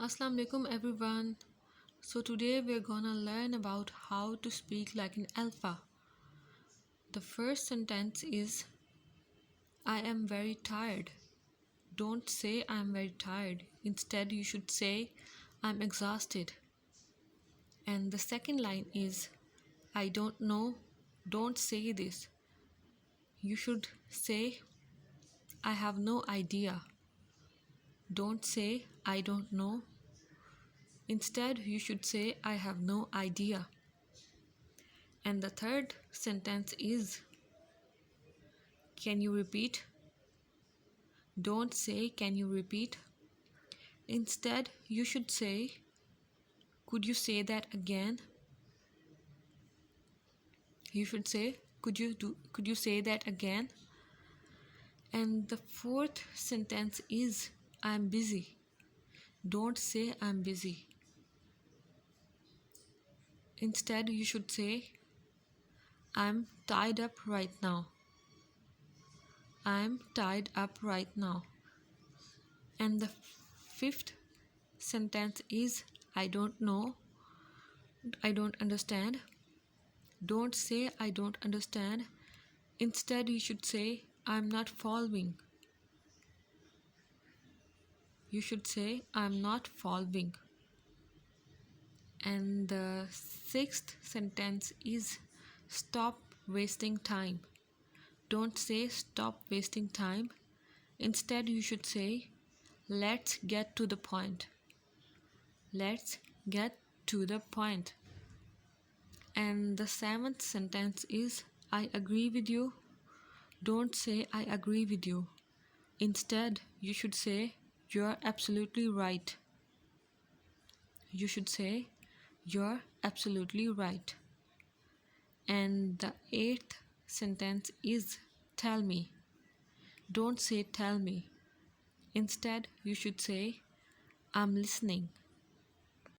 Assalamu alaikum everyone. So today we're gonna learn about how to speak like an alpha. The first sentence is I am very tired. Don't say I'm very tired. Instead you should say I'm exhausted. And the second line is I don't know. Don't say this. You should say I have no idea. Don't say I don't know. Instead you should say I have no idea. And the third sentence is can you repeat? Don't say can you repeat? Instead you should say could you say that again? You should say could you say that again? And the fourth sentence is I'm busy. Don't say I'm busy. Instead you should say I'm tied up right now. I'm tied up right now. And the fifth sentence is I don't know. I don't understand. Don't say I don't understand. Instead you should say I'm not following. You should say I'm not following. And the sixth sentence is stop wasting time. Don't say stop wasting time. Instead you should say let's get to the point. Let's get to the point. And the seventh sentence is I agree with you. Don't say I agree with you. Instead you should say you're absolutely right. You should say you're absolutely right. And the eighth sentence is tell me. Don't say tell me. Instead you should say I'm listening.